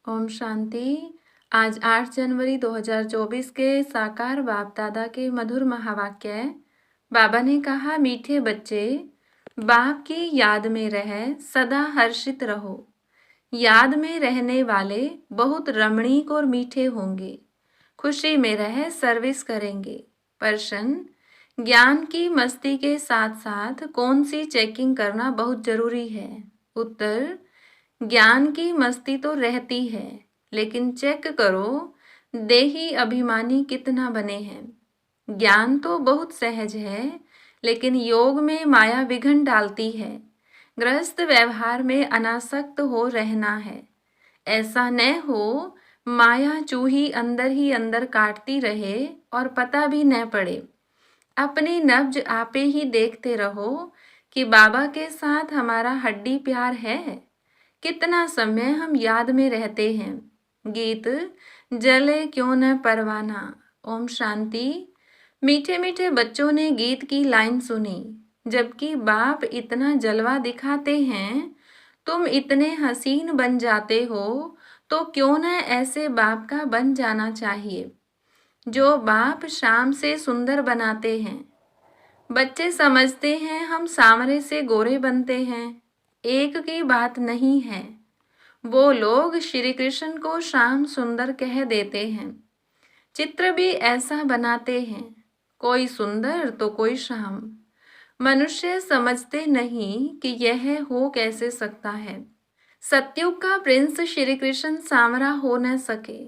ओम शांति। आज 8 जनवरी 2024 के साकार बाप दादा के मधुर महावाक्य। बाबा ने कहा, मीठे बच्चे, बाप की याद में रह सदा हर्षित रहो। याद में रहने वाले बहुत रमणीक और मीठे होंगे। खुशी में रह सर्विस करेंगे। प्रश्न, ज्ञान की मस्ती के साथ साथ कौन सी चेकिंग करना बहुत जरूरी है? उत्तर, ज्ञान की मस्ती तो रहती है, लेकिन चेक करो देही अभिमानी कितना बने हैं। ज्ञान तो बहुत सहज है, लेकिन योग में माया विघ्न डालती है। गृहस्थ व्यवहार में अनासक्त हो रहना है। ऐसा न हो माया चूही अंदर ही अंदर काटती रहे और पता भी न पड़े। अपनी नब्ज आपे ही देखते रहो कि बाबा के साथ हमारा हड्डी प्यार है। कितना समय हम याद में रहते हैं। गीत, जले क्यों न परवाना। ओम शांति। मीठे मीठे बच्चों ने गीत की लाइन सुनी। जबकि बाप इतना जलवा दिखाते हैं, तुम इतने हसीन बन जाते हो, तो क्यों न ऐसे बाप का बन जाना चाहिए जो बाप शाम से सुंदर बनाते हैं। बच्चे समझते हैं हम सांवरे से गोरे बनते हैं। एक की बात नहीं है। वो लोग श्री कृष्ण को शाम सुंदर कह देते हैं। चित्र भी ऐसा बनाते हैं, कोई सुंदर तो कोई शाम। मनुष्य समझते नहीं कि यह हो कैसे सकता है। सतयुग का प्रिंस श्री कृष्ण सांवरा हो न सके।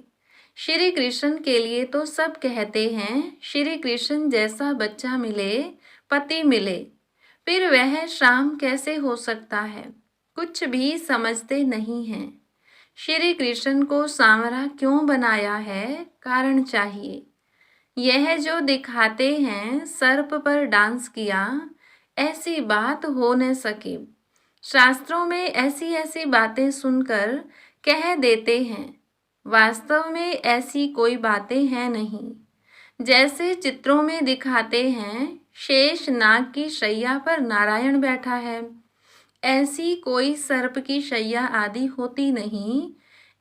श्री कृष्ण के लिए तो सब कहते हैं, श्री कृष्ण जैसा बच्चा मिले, पति मिले, फिर वह शाम कैसे हो सकता है। कुछ भी समझते नहीं हैं। श्री कृष्ण को सांवरा क्यों बनाया है, कारण चाहिए। यह जो दिखाते हैं सर्प पर डांस किया, ऐसी बात हो न सके। शास्त्रों में ऐसी ऐसी बातें सुनकर कह देते हैं, वास्तव में ऐसी कोई बातें हैं नहीं। जैसे चित्रों में दिखाते हैं शेष नाग की शैया पर नारायण बैठा है, ऐसी कोई सर्प की शैया आदि होती नहीं।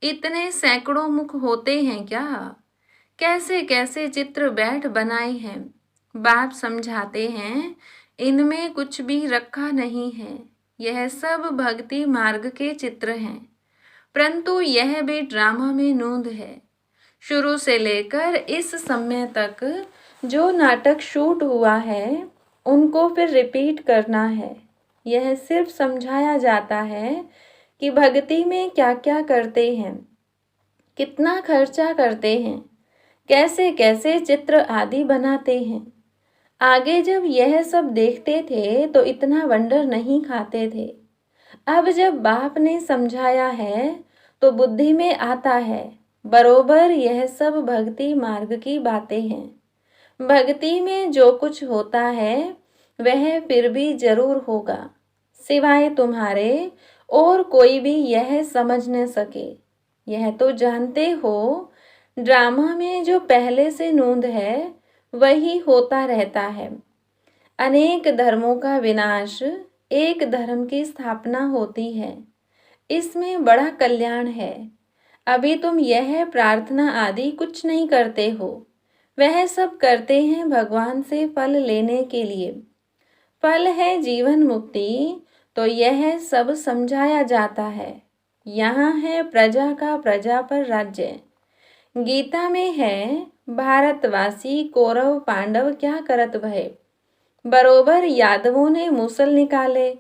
इतने सैकड़ों मुख होते हैं क्या? कैसे कैसे चित्र बैठ बनाए हैं। बाप समझाते हैं इनमें कुछ भी रखा नहीं है। यह सब भक्ति मार्ग के चित्र हैं, परंतु यह भी ड्रामा में नूंद है। शुरू से लेकर इस समय तक जो नाटक शूट हुआ है, उनको फिर रिपीट करना है। यह सिर्फ समझाया जाता है कि भक्ति में क्या क्या करते हैं, कितना खर्चा करते हैं, कैसे कैसे चित्र आदि बनाते हैं। आगे जब यह सब देखते थे तो इतना वंडर नहीं खाते थे। अब जब बाप ने समझाया है तो बुद्धि में आता है, बरोबर यह सब भक्ति मार्ग की बातें हैं। भक्ति में जो कुछ होता है वह फिर भी जरूर होगा, सिवाय तुम्हारे और कोई भी यह समझ न सके। यह तो जानते हो, ड्रामा में जो पहले से नूंद है वही होता रहता है। अनेक धर्मों का विनाश, एक धर्म की स्थापना होती है। इसमें बड़ा कल्याण है। अभी तुम यह प्रार्थना आदि कुछ नहीं करते हो, वह सब करते हैं भगवान से फल लेने के लिए। फल है जीवन मुक्ति, तो यह सब समझाया जाता है। यहाँ है प्रजा का प्रजा पर राज्य। गीता में है, भारतवासी कौरव पांडव क्या करत भय। बरोबर यादवों ने मूसल निकाले,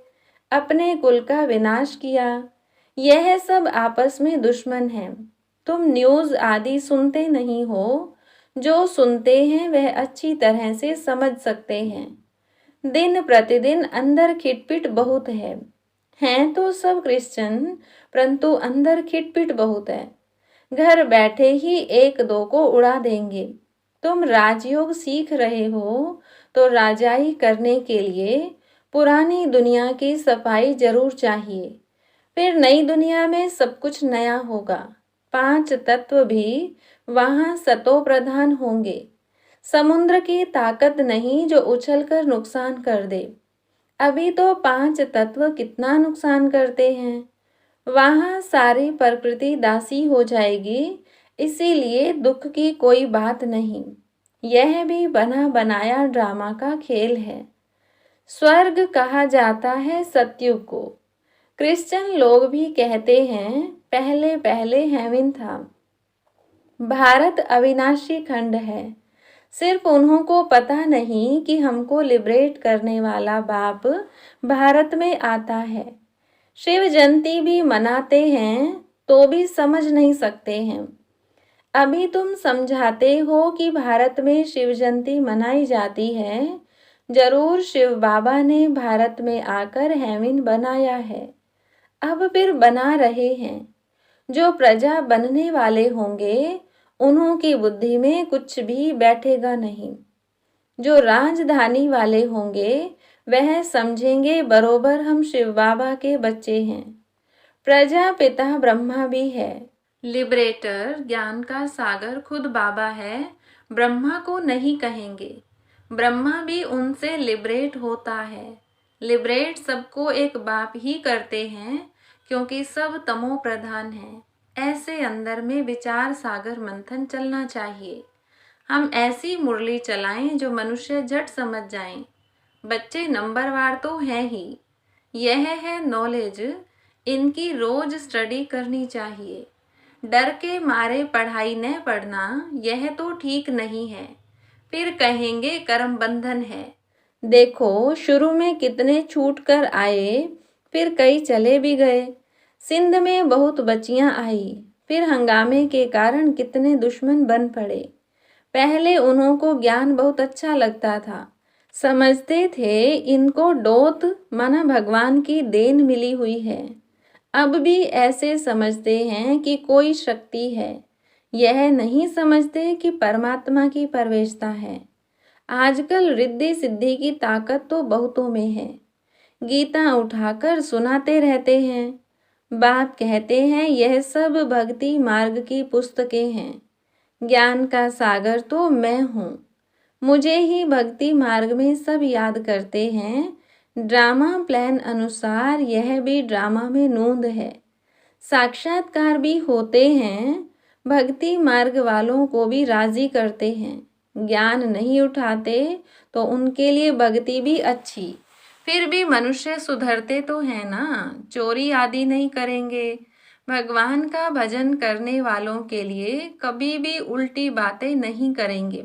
अपने कुल का विनाश किया। यह सब आपस में दुश्मन हैं। तुम न्यूज़ आदि सुनते नहीं हो, जो सुनते हैं वह अच्छी तरह से समझ सकते हैं। दिन प्रतिदिन अंदर खिटपिट बहुत है। हैं तो सब क्रिश्चियन, परंतु अंदर खिटपिट बहुत है। घर बैठे ही एक दो को उड़ा देंगे। तुम राजयोग सीख रहे हो, तो राजाई करने के लिए पुरानी दुनिया की सफाई जरूर चाहिए। फिर नई दुनिया में सब कुछ नया होगा। 5 तत्व भी वहां सतो प्रधान होंगे। समुद्र की ताकत नहीं जो उछलकर नुकसान कर दे। अभी तो 5 तत्व कितना नुकसान करते हैं। वहाँ सारी प्रकृति दासी हो जाएगी, इसीलिए दुख की कोई बात नहीं। यह भी बना बनाया ड्रामा का खेल है। स्वर्ग कहा जाता है सतयुग को। क्रिश्चियन लोग भी कहते हैं पहले पहले हेवन था। भारत अविनाशी खंड है। सिर्फ उन्हों को पता नहीं कि हमको लिबरेट करने वाला बाप भारत में आता है। शिव जयंती भी मनाते हैं तो भी समझ नहीं सकते हैं। अभी तुम समझाते हो कि भारत में शिव जयंती मनाई जाती है। जरूर शिव बाबा ने भारत में आकर हेवन बनाया है, अब फिर बना रहे हैं। जो प्रजा बनने वाले होंगे उन्हों की बुद्धि में कुछ भी बैठेगा नहीं। जो राजधानी वाले होंगे वह समझेंगे बरोबर हम शिव बाबा के बच्चे हैं। प्रजापिता ब्रह्मा भी है। लिबरेटर ज्ञान का सागर खुद बाबा है, ब्रह्मा को नहीं कहेंगे। ब्रह्मा भी उनसे लिबरेट होता है। लिबरेट सबको एक बाप ही करते हैं क्योंकि सब तमो प्रधान है। ऐसे अंदर में विचार सागर मंथन चलना चाहिए। हम ऐसी मुरली चलाएं जो मनुष्य झट समझ जाएं। बच्चे नंबरवार तो हैं ही। यह है नॉलेज, इनकी रोज स्टडी करनी चाहिए। डर के मारे पढ़ाई न पढ़ना यह तो ठीक नहीं है, फिर कहेंगे कर्म बंधन है। देखो शुरू में कितने छूट कर आए, फिर कई चले भी गए। सिंध में बहुत बच्चियां आई, फिर हंगामे के कारण कितने दुश्मन बन पड़े। पहले उन्हों को ज्ञान बहुत अच्छा लगता था, समझते थे इनको डोत माना भगवान की देन मिली हुई है। अब भी ऐसे समझते हैं कि कोई शक्ति है, यह नहीं समझते कि परमात्मा की प्रवेशता है। आजकल रिद्धि सिद्धि की ताकत तो बहुतों में है। गीता उठाकर सुनाते रहते हैं। बाप कहते हैं यह सब भक्ति मार्ग की पुस्तकें हैं। ज्ञान का सागर तो मैं हूँ। मुझे ही भक्ति मार्ग में सब याद करते हैं। ड्रामा प्लान अनुसार यह भी ड्रामा में नूंद है। साक्षात्कार भी होते हैं, भक्ति मार्ग वालों को भी राजी करते हैं। ज्ञान नहीं उठाते तो उनके लिए भक्ति भी अच्छी। फिर भी मनुष्य सुधरते तो है ना, चोरी आदि नहीं करेंगे। भगवान का भजन करने वालों के लिए कभी भी उल्टी बातें नहीं करेंगे।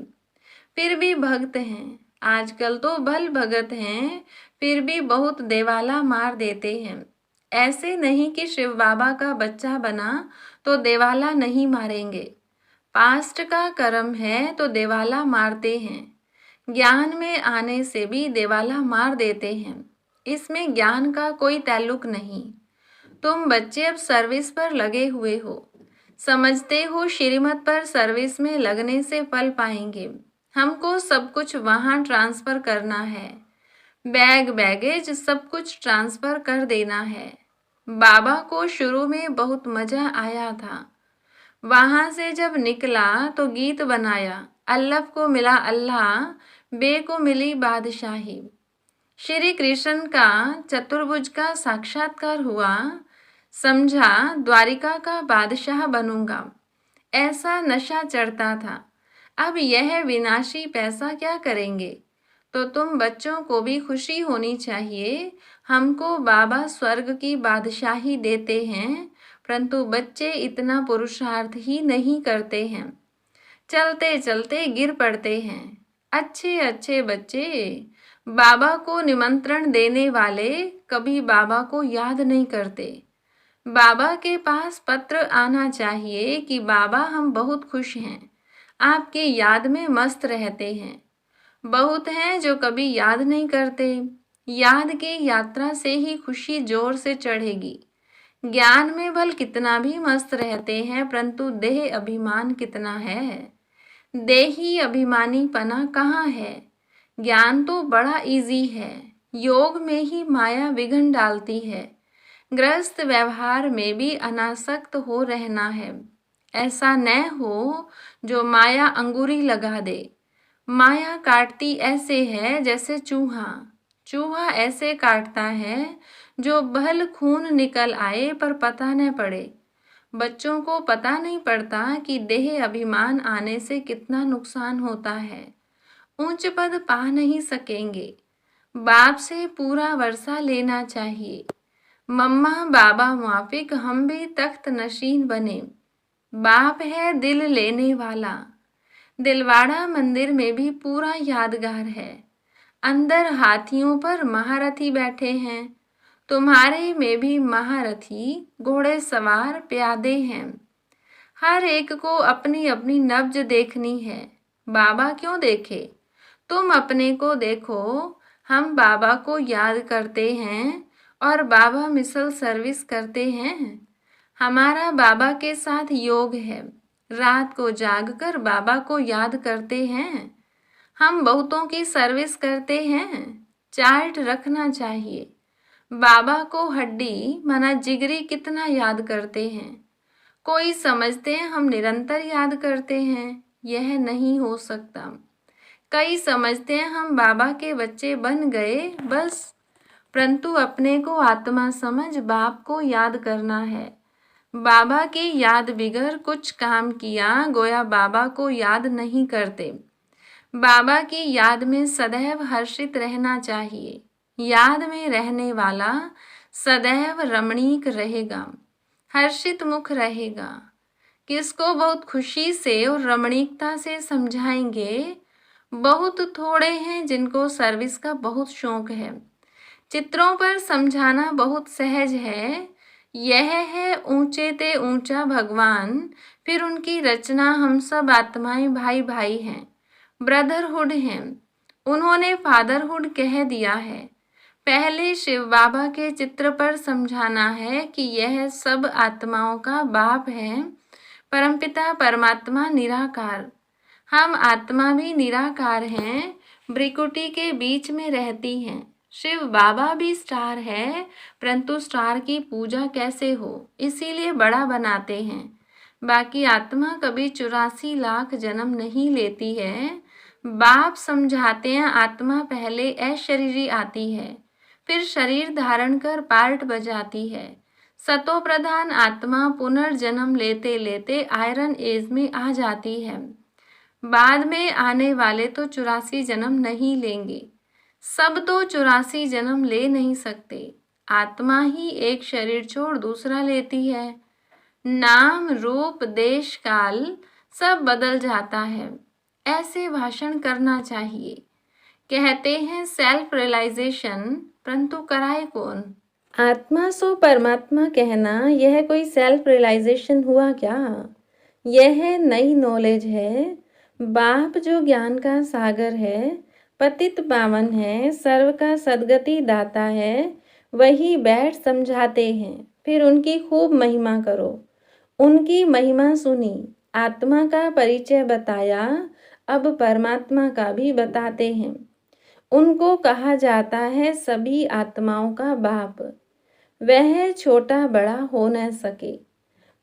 फिर भी भक्त हैं। आजकल तो भल भगत हैं, फिर भी बहुत देवाला मार देते हैं। ऐसे नहीं कि शिव बाबा का बच्चा बना तो देवाला नहीं मारेंगे। पास्ट का कर्म है तो देवाला मारते हैं। ज्ञान में आने से भी देवाला मार देते हैं। इसमें ज्ञान का कोई ताल्लुक नहीं। तुम बच्चे अब सर्विस पर लगे हुए हो, समझते हो श्रीमत पर सर्विस में लगने से फल पाएंगे। हमको सब कुछ वहाँ ट्रांसफर करना है। बैग बैगेज सब कुछ ट्रांसफर कर देना है। बाबा को शुरू में बहुत मजा आया था। वहाँ से जब निकला तो गीत बनाया, अल्लफ को मिला अल्लाह, बे को मिली बादशाही। श्री कृष्ण का चतुर्भुज का साक्षात्कार हुआ, समझा द्वारिका का बादशाह बनूंगा। ऐसा नशा चढ़ता था। अब यह विनाशी पैसा क्या करेंगे? तो तुम बच्चों को भी खुशी होनी चाहिए। हमको बाबा स्वर्ग की बादशाही देते हैं, परंतु बच्चे इतना पुरुषार्थ ही नहीं करते हैं। चलते चलते गिर पड़ते हैं। अच्छे अच्छे बच्चे बाबा को निमंत्रण देने वाले कभी बाबा को याद नहीं करते। बाबा के पास पत्र आना चाहिए कि बाबा हम बहुत खुश हैं, आपके याद में मस्त रहते हैं। बहुत हैं जो कभी याद नहीं करते। याद की यात्रा से ही खुशी जोर से चढ़ेगी। ज्ञान में भल कितना भी मस्त रहते हैं, परंतु देह अभिमान कितना है। देही अभिमानीपना कहाँ है। ज्ञान तो बड़ा इजी है। योग में ही माया विघ्न डालती है। गृहस्थ व्यवहार में भी अनासक्त हो रहना है। ऐसा न हो जो माया अंगुरी लगा दे। माया काटती ऐसे है जैसे चूहा। चूहा ऐसे काटता है जो बहल खून निकल आए पर पता न पड़े। बच्चों को पता नहीं पड़ता कि देह अभिमान आने से कितना नुकसान होता है। ऊंच पद पा नहीं सकेंगे। बाप से पूरा वर्षा लेना चाहिए। मम्मा बाबा मुआफिक हम भी तख्त नशीन बने। बाप है दिल लेने वाला। दिलवाड़ा मंदिर में भी पूरा यादगार है। अंदर हाथियों पर महारथी बैठे हैं। तुम्हारे में भी महारथी घोड़े सवार प्यादे हैं। हर एक को अपनी अपनी नब्ज देखनी है। बाबा क्यों देखे? तुम अपने को देखो। हम बाबा को याद करते हैं और बाबा मिसल सर्विस करते हैं। हमारा बाबा के साथ योग है। रात को जागकर बाबा को याद करते हैं। हम बहुतों की सर्विस करते हैं। चार्ट रखना चाहिए। बाबा को हड्डी मना जिगरी कितना याद करते हैं। कोई समझते हैं हम निरंतर याद करते हैं। यह नहीं हो सकता। कई समझते हैं हम बाबा के बच्चे बन गए बस, परंतु अपने को आत्मा समझ बाप को याद करना है। बाबा की याद बिगर कुछ काम किया गोया बाबा को याद नहीं करते। बाबा की याद में सदैव हर्षित रहना चाहिए। याद में रहने वाला सदैव रमणीक रहेगा, हर्षित मुख रहेगा। किसको बहुत खुशी से और रमणीकता से समझाएंगे? बहुत थोड़े हैं जिनको सर्विस का बहुत शौक है। चित्रों पर समझाना बहुत सहज है। यह है ऊंचे ते ऊंचा भगवान, फिर उनकी रचना हम सब आत्माएं भाई भाई हैं, ब्रदरहुड हैं। उन्होंने फादरहुड कह दिया है। पहले शिव बाबा के चित्र पर समझाना है कि यह सब आत्माओं का बाप है। परमपिता परमात्मा निराकार। हम आत्मा भी निराकार हैं, भ्रिकुटी के बीच में रहती हैं। शिव बाबा भी स्टार है, परंतु स्टार की पूजा कैसे हो इसीलिए बड़ा बनाते हैं। बाकी आत्मा कभी 84 लाख जन्म नहीं लेती है। बाप समझाते हैं आत्मा पहले अशरीरी आती है, फिर शरीर धारण कर पार्ट बजाती है। सतो प्रधान आत्मा पुनर्जन्म लेते लेते आयरन एज में आ जाती है। बाद में आने वाले तो 84 जन्म नहीं लेंगे। सब तो 84 जन्म ले नहीं सकते। आत्मा ही एक शरीर छोड़ दूसरा लेती है। नाम रूप देश काल सब बदल जाता है। ऐसे भाषण करना चाहिए। कहते हैं सेल्फ रियलाइजेशन, परंतु कराए कौन? आत्मा सो परमात्मा कहना यह कोई सेल्फ रियलाइजेशन हुआ क्या? यह नई नॉलेज है। बाप जो ज्ञान का सागर है, पतित पावन है, सर्व का सद्गति दाता है, वही बैठ समझाते हैं। फिर उनकी खूब महिमा करो। उनकी महिमा सुनी, आत्मा का परिचय बताया, अब परमात्मा का भी बताते हैं। उनको कहा जाता है सभी आत्माओं का बाप। वह छोटा बड़ा हो न सके।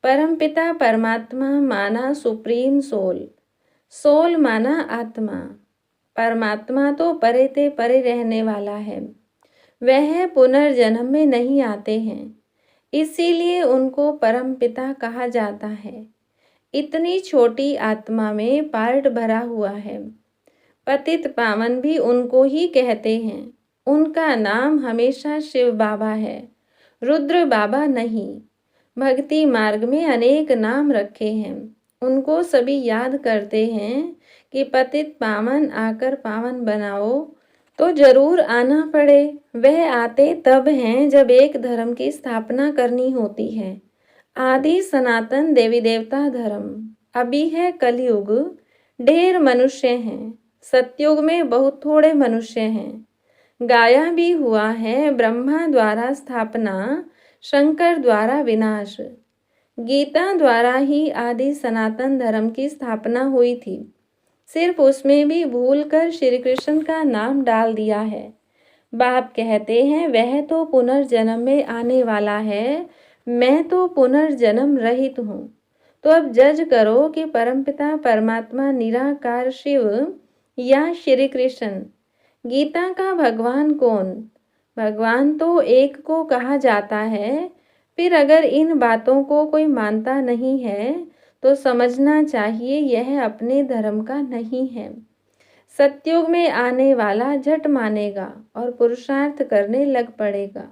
परमपिता परमात्मा माना सुप्रीम सोल। सोल माना आत्मा। परमात्मा तो परे ते परे रहने वाला है। वह पुनर्जन्म में नहीं आते हैं, इसीलिए उनको परमपिता कहा जाता है। इतनी छोटी आत्मा में पार्ट भरा हुआ है। पतित पावन भी उनको ही कहते हैं। उनका नाम हमेशा शिव बाबा है, रुद्र बाबा नहीं। भक्ति मार्ग में अनेक नाम रखे हैं। उनको सभी याद करते हैं कि पतित पावन आकर पावन बनाओ, तो जरूर आना पड़े। वह आते तब हैं जब एक धर्म की स्थापना करनी होती है। आदि सनातन देवी देवता धर्म। अभी है कलयुग, ढेर मनुष्य हैं। सतयुग में बहुत थोड़े मनुष्य हैं। गाया भी हुआ है ब्रह्मा द्वारा स्थापना, शंकर द्वारा विनाश। गीता द्वारा ही आदि सनातन धर्म की स्थापना हुई थी। सिर्फ उसमें भी भूलकर श्री कृष्ण का नाम डाल दिया है। बाप कहते हैं वह तो पुनर्जन्म में आने वाला है, मैं तो पुनर्जन्म रहित हूँ। तो अब जज करो कि परमपिता परमात्मा निराकार शिव या श्री कृष्ण। गीता का भगवान कौन? भगवान तो एक को कहा जाता है, फिर अगर इन बातों को कोई मानता नहीं है तो समझना चाहिए यह अपने धर्म का नहीं है। सतयुग में आने वाला झट मानेगा और पुरुषार्थ करने लग पड़ेगा।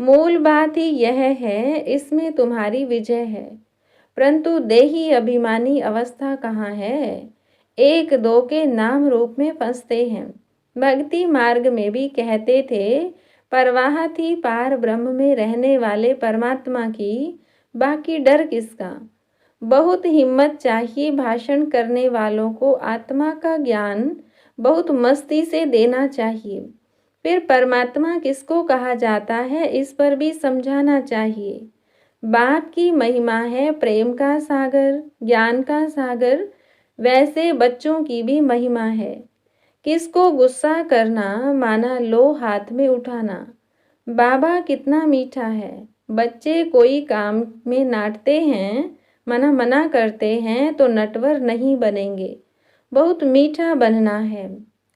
मूल बात ही यह है, इसमें तुम्हारी विजय है। परंतु देही अभिमानी अवस्था कहाँ है? एक दो के नाम रूप में फंसते हैं। भक्ति मार्ग में भी कहते थे, परवाह थी पार ब्रह्म में रहने वाले परमात्मा की, बाकी डर किसका। बहुत हिम्मत चाहिए भाषण करने वालों को आत्मा का ज्ञान बहुत मस्ती से देना चाहिए। फिर परमात्मा किसको कहा जाता है इस पर भी समझाना चाहिए। बाप की महिमा है प्रेम का सागर, ज्ञान का सागर, वैसे बच्चों की भी महिमा है। किसको गुस्सा करना माना लो हाथ में उठाना। बाबा कितना मीठा है। बच्चे कोई काम में नाटते हैं, मना करते हैं तो नटवर नहीं बनेंगे, बहुत मीठा बनना है।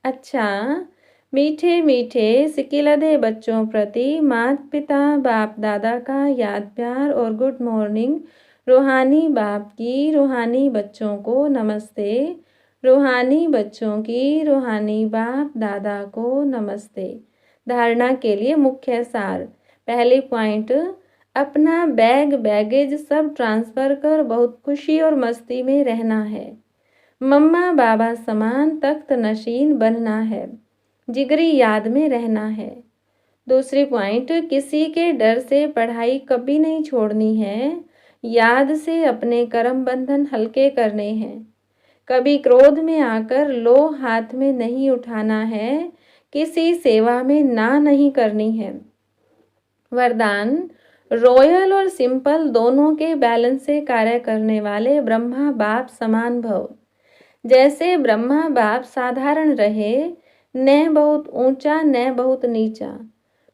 अच्छा, मीठे मीठे सिकिलधे बच्चों प्रति माता पिता बाप दादा का याद प्यार और गुड मॉर्निंग। रूहानी बाप की रूहानी बच्चों को नमस्ते। रूहानी बच्चों की रूहानी बाप दादा को नमस्ते। धारणा के लिए मुख्य सार। पहले पॉइंट, अपना बैगेज सब ट्रांसफ़र कर बहुत खुशी और मस्ती में रहना है। मम्मा बाबा समान तख्त नशीन बनना है। जिगरी याद में रहना है। दूसरी पॉइंट, किसी के डर से पढ़ाई कभी नहीं छोड़नी है। याद से अपने कर्म बंधन हल्के करने हैं। कभी क्रोध में आकर लो हाथ में नहीं उठाना है। किसी सेवा में ना नहीं करनी है। वरदान, रॉयल और सिंपल दोनों के बैलेंस से कार्य करने वाले ब्रह्मा बाप समान भव। जैसे ब्रह्मा बाप साधारण रहे, न बहुत ऊंचा न बहुत नीचा।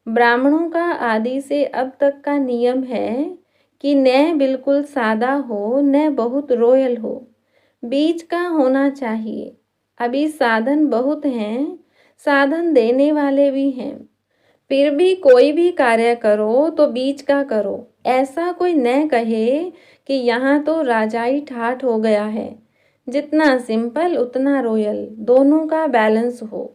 ब्राह्मणों का आदि से अब तक का नियम है कि न बिल्कुल सादा हो न बहुत रॉयल हो, बीच का होना चाहिए। अभी साधन बहुत हैं, साधन देने वाले भी हैं, फिर भी कोई भी कार्य करो तो बीच का करो। ऐसा कोई न कहे कि यहाँ तो राजाई ठाठ हो गया है। जितना सिंपल उतना रॉयल, दोनों का बैलेंस हो।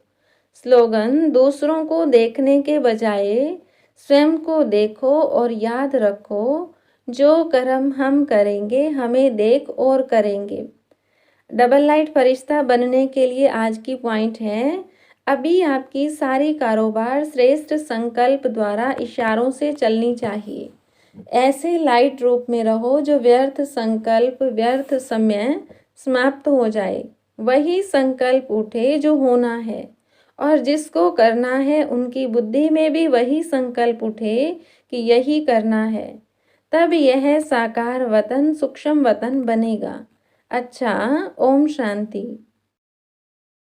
स्लोगन, दूसरों को देखने के बजाय स्वयं को देखो और याद रखो, जो कर्म हम करेंगे हमें देख और करेंगे। डबल लाइट फरिश्ता बनने के लिए आज की पॉइंट है, अभी आपकी सारी कारोबार श्रेष्ठ संकल्प द्वारा इशारों से चलनी चाहिए। ऐसे लाइट रूप में रहो जो व्यर्थ संकल्प व्यर्थ समय समाप्त हो जाए। वही संकल्प उठे जो होना है, और जिसको करना है उनकी बुद्धि में भी वही संकल्प उठे कि यही करना है। तब यह साकार वतन सूक्ष्म वतन बनेगा। अच्छा, ओम शांति।